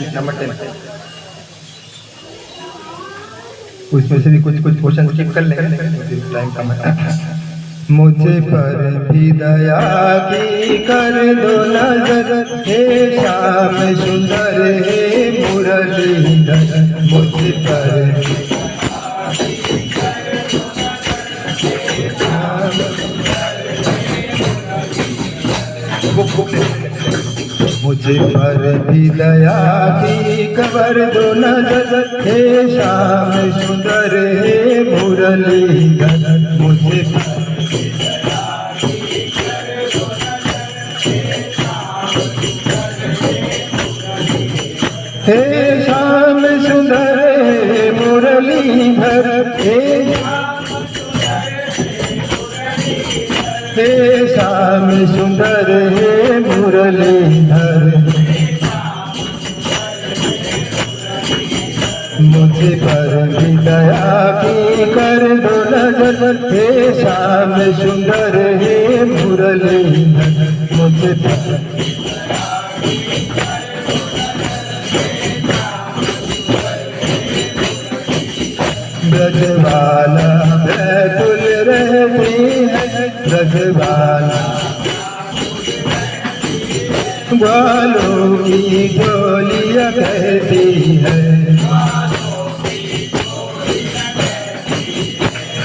Number 10। उसमें से भी कुछ कुछ क्वेश्चन स्किप कर लेंगे, टाइम कम है। मुझे पर भी दया की कर दो नजर, हे श्याम सुंदर हे मुरलीधर। मुझे पर मुझे पर भी दया की कर दो नजर, हे श्याम सुंदर हे मुरलीधर। मुझे हे श्याम सुंदर हे मुरलीधर, हे श्याम सुंदर हे मुरलीधर। मुझे पर भी दया की कर दो नजर, हे श्याम सुंदर हे मुरलीधर। मुझे ब्रजवाला बैतुल रहती है, ब्रजवाला ग्वालों की डोलियाँ कहती है।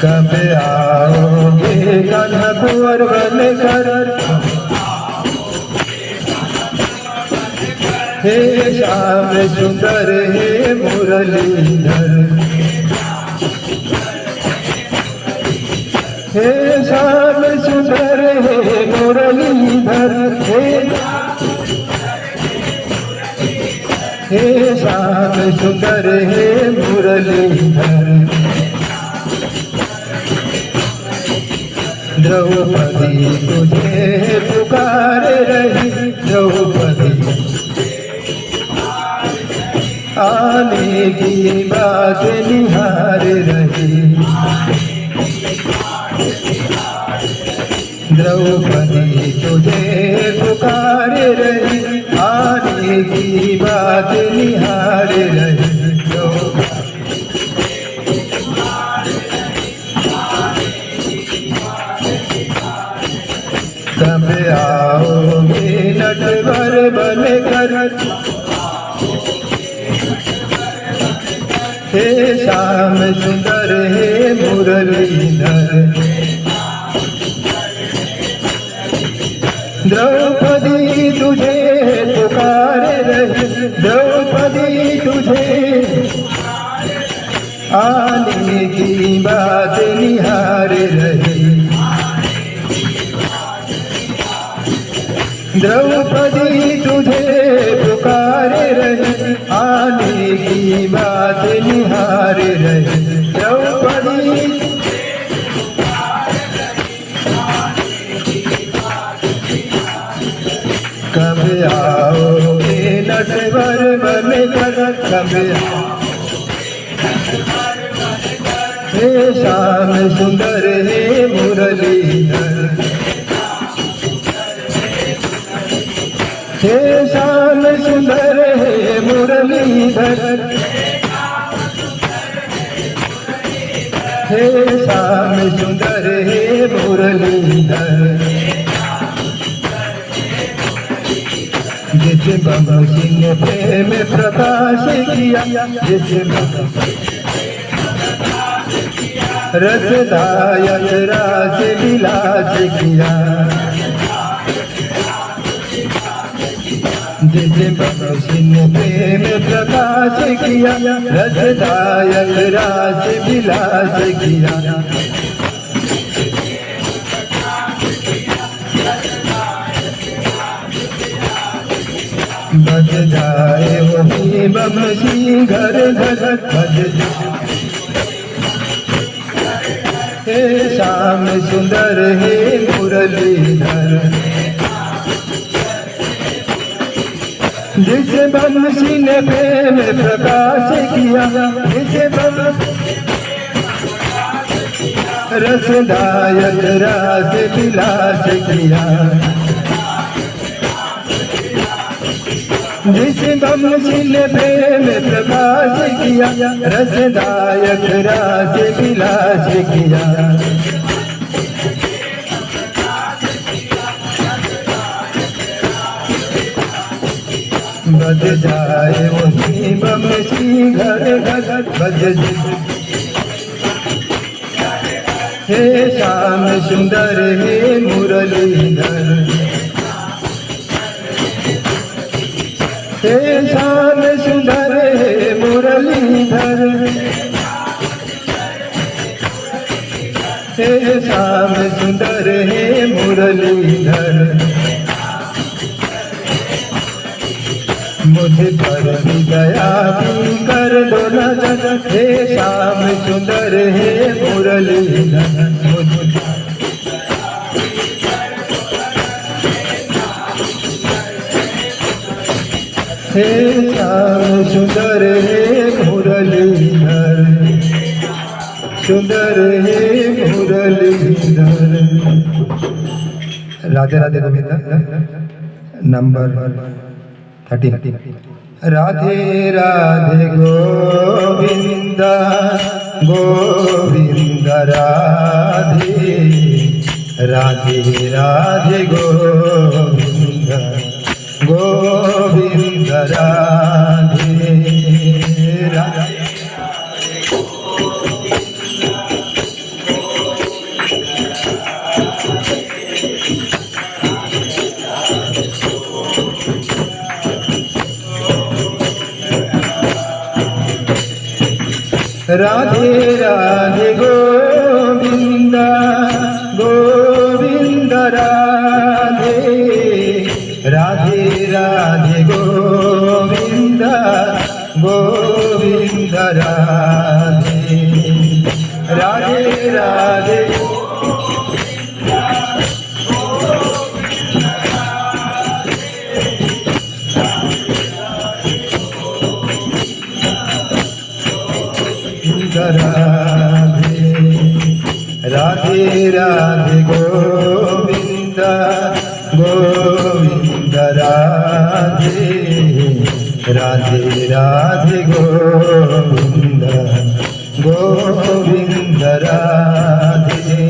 कब आओगे कान्हापुर बनकर, हे श्याम सुंदर हे मुरलीधर। हे श्याम सुंदर हे मुरलीधर, हे श्याम सुंदर हे मुरलीधर। द्रौपदी तुझे पुकार रही, द्रौपदी आने की बात निहार रही। द्रौपदी तुझे पुकार रही, आने की बात निहार रही। कब आओगे नटवर बनकर, हे श्याम सुंदर हे मुरलीधर। द्रौपदी तुझे पुकार रही, द्रौपदी तुझे आने की बात निहार रही। द्रौपदी तुझे पुकार रही, आने की बात निहार रही। द्रौपदी कब आओगे नटवर बनकर, कब हे श्याम सुंदर हे मुरलीधर। हे श्याम सुंदर हे मुरलीधर, हे श्याम सुंदर हे मुरलीधर। जिस बम सिंह प्रेम प्रकाश किया, जिस रसदायक रास विलास किया। जिस बम सिंह प्रेम प्रकाश किया, रसदायक रास विलास किया। बज जाए वही बम सी घर घर, बज जाए हे श्याम सुंदर हे मुरलीधर। जिस बंसी ने प्रेम प्रकाश किया, जिस रसदायक रास विलास किया। विश्वमशील प्रेम प्रकाश किया, रसदायक रास विलास किया। बज जाए वही बमसी घर घर बज। हे श्याम सुंदर हे मुरलीधर, हे श्याम सुंदर हे मुरलीधर, हे श्याम सुंदर हे मुरलीधर। मुझ पर भी दया भी कर दो नजर, हे श्याम सुंदर हे मुरलीधर। हे श्याम सुंदर हे मुरलीधर, सुंदर हे मुरलीधर। राधे राधे गोविंद नंबर 13। राधे राधे गोविंद गोविंद राधे, राधे राधे गोविंद गोविंद राधे, राधे राधे राधे गोविंद गोविंद राधे, राधे राधे गोविंद गोविंद राधे, राधे राधे राधे, राधे राधे गोविंद गोविंद राधे, राधे राधे गोविंद गोविंद राधे।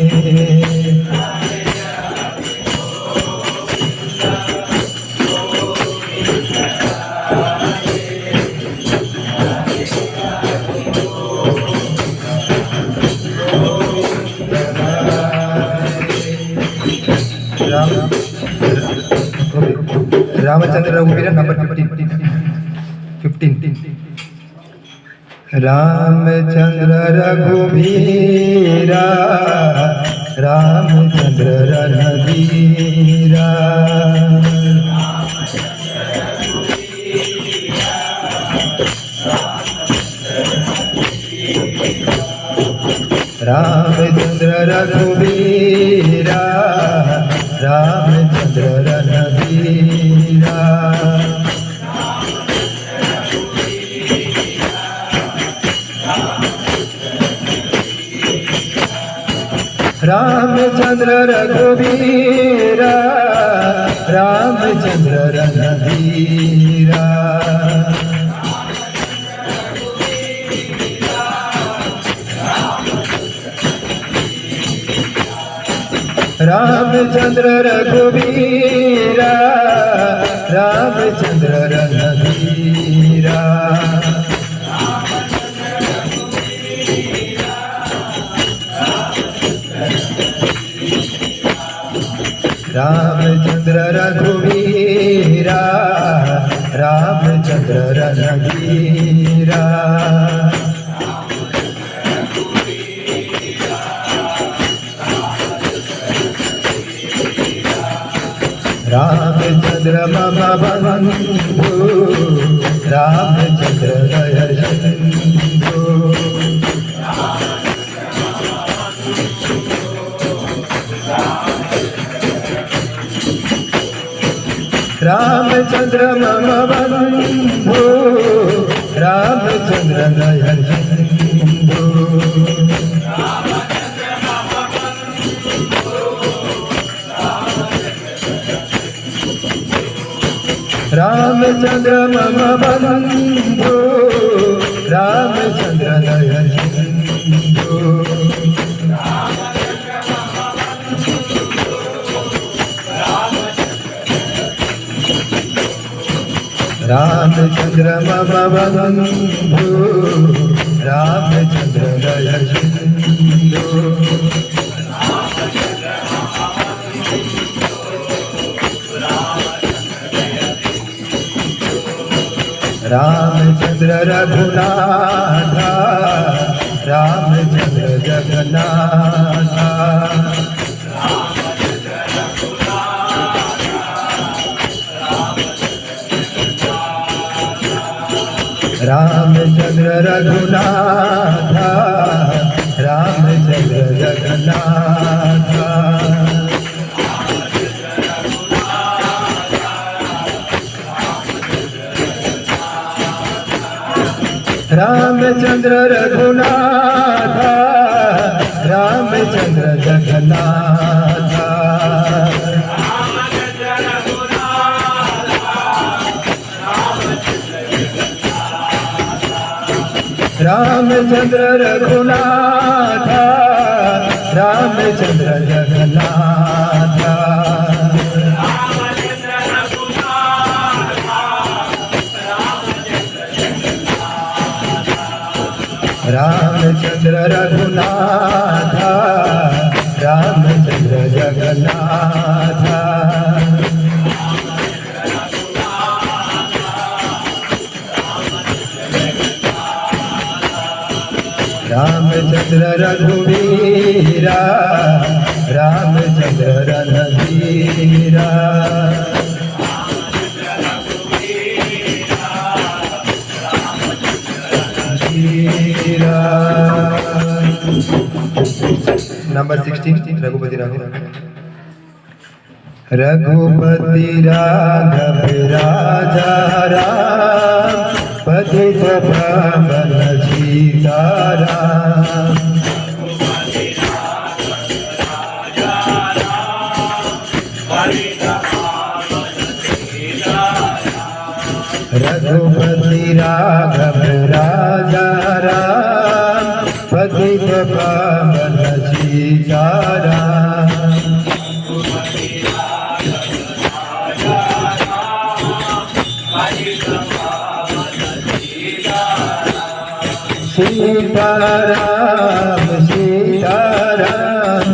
रामचंद्र रघुवीर नंबर 15। रामचंद्र रघुवीरा, रामचंद्र रणधीरा, रामचंद्र रघुवीरा, रामचंद्र रणधीरा, रामचंद्र रघुवीरा, रामचंद्र रणधीरा, रामचंद्र रघुवीरा, रामचंद्र रणधीरा, रामचंद्र रघुवीरा, रामचंद्र रणधीरा, रामचंद्र मम बंधु, रामचंद्र दया सिंधु, रामचंद्र मम बंधु, रामचंद्र दया सिंधु, रामचंद्र मम बंधु रामचंद्र दय सिंधु रामचंद्र मम बंधु रामचंद्र दय सिंधु रामचंद्र रघुनाथ रामचंद्र जगन्नाथ रामचंद्र रघुनाथ रामचंद्र जगन्नाथ रामचंद्र रघुनाथ रामचंद्र जगन्नाथ रामचंद्र रघुनाथ रामचंद्र जगन्नाथ रामचंद्र रघुनाथ रामचंद्र जगन्नाथ रामचंद्र रघुवीरा रामचंद्र रणधीरा नंबर 16 रघुपति राघव रघुपति राघव राजा राम पतित पावन सीताराम रघुपति राघव राजा राम पतित पावन सीताराम सीताराम सीताराम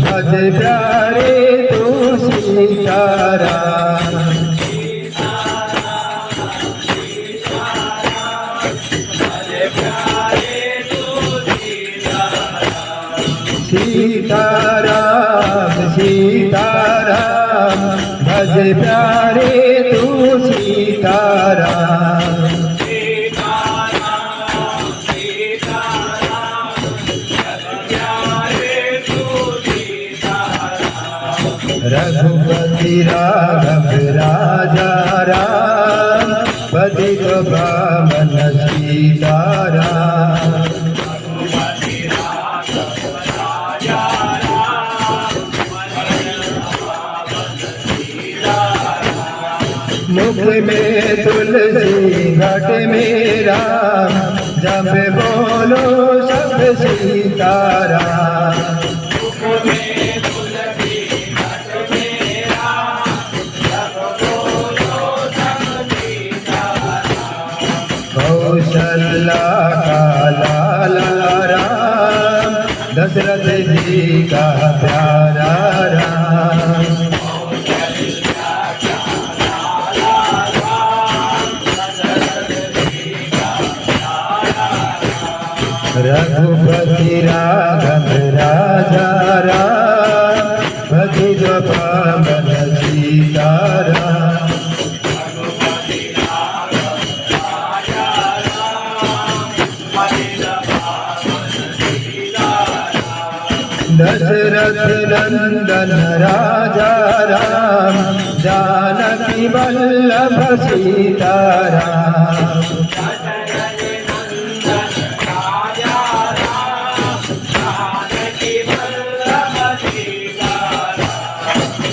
भज प्यारे तू सीताराम सीताराम सीताराम भज प्यारे तू सीताराम रघुपति राघव राजा राम पतित पावन सीताराम मुख में तुलसी घट में राम जब बोलो सब सीताराम कौशल्या का लाला राम दशरथ जी का प्यारा राम रघुपति राघव राजा राम पतित पावन सीताराम दशरथ नंदन राजा राम जानकी वल्लभ सीताराम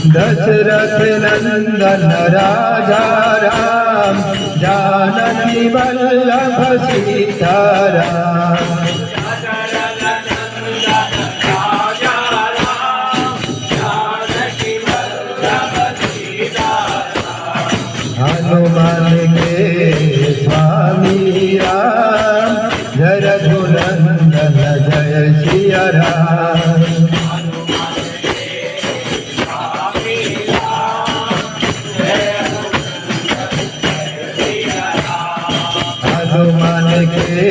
दशरथ नंदन राजा राम, जानकी वल्लभ सीताराम। हनुमान के स्वामी राम, जय रघुनंदन जय सिया राम। हनुमान के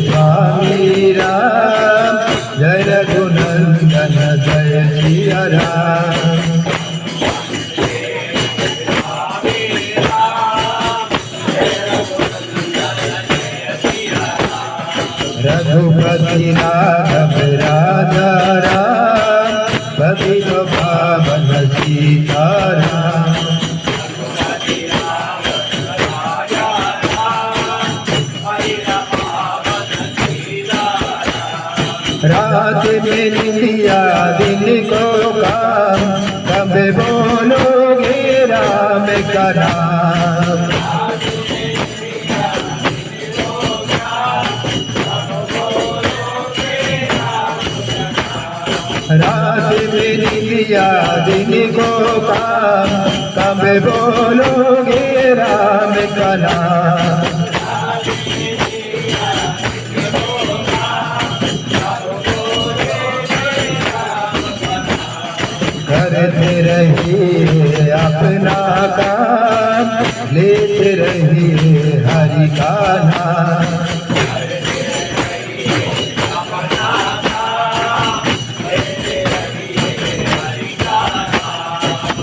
स्वामी राम, जय रघुनंदन जय सिया राम। रघुपति राघव राजा राम, पतित पावन सीताराम। रात में निंदिया दिन को काम, कब बोलोगे राम का नाम। रात में निंदिया दिन को काम, कब बोलोगे राम का नाम। करते रहिए अपना काम, लेते रहिए हरि का नाम।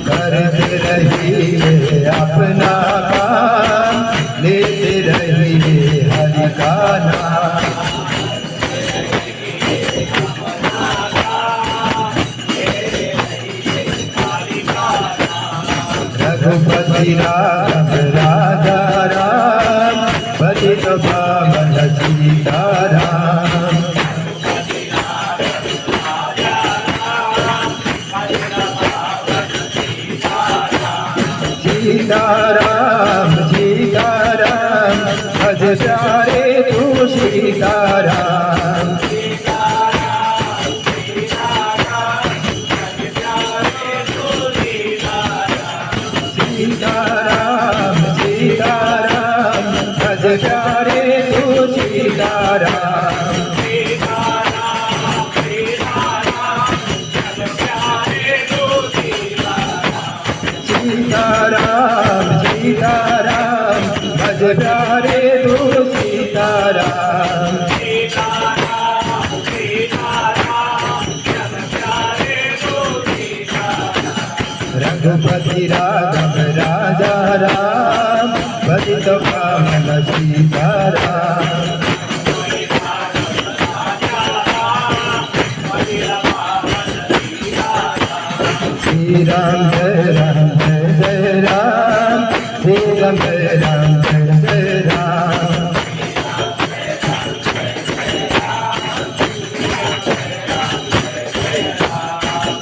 करते रहिए अपना काम, लेते रहिए हरि का नाम। रघुपति राम राजा राम, पतित पावन सीताराम। सीताराम सीताराम, भज प्यारे तू सीताराम। सीताराम सीताराम, भज प्यारे तू सीताराम। सीताराम सीताराम, भज प्यारे तू सीताराम। रघुपति राघव राजा राम, पतित पावन सीताराम। श्री राम जय राम जय जय राम, श्री राम जय राम जय जय राम।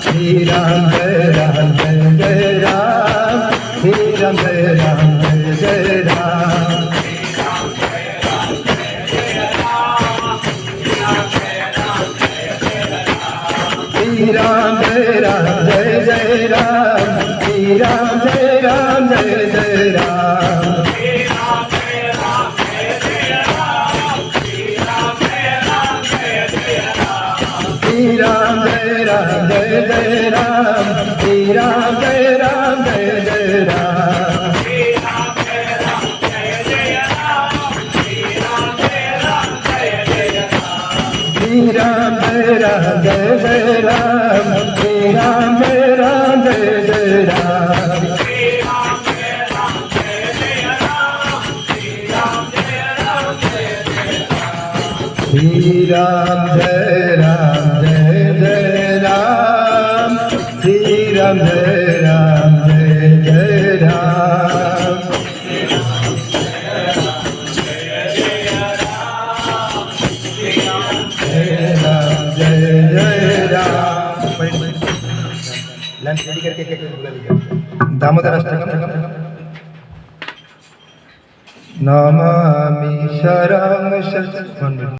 श्री राम जय राम जय जय राम, श्री राम जय राम जय जय राम। श्री राम जय राम जय जय राम, श्री राम जय राम जय जय राम। श्री राम जय राम जय जय राम, श्री राम जय राम जय जय राम। श्री राम जय राम जय जय राम, श्री राम जय राम जय जय राम। श्री राम जय राम जय जय राम, श्री राम जय राम जय जय राम। जय राम जय जय राम। दामोदर अष्टकम नमामि शरणं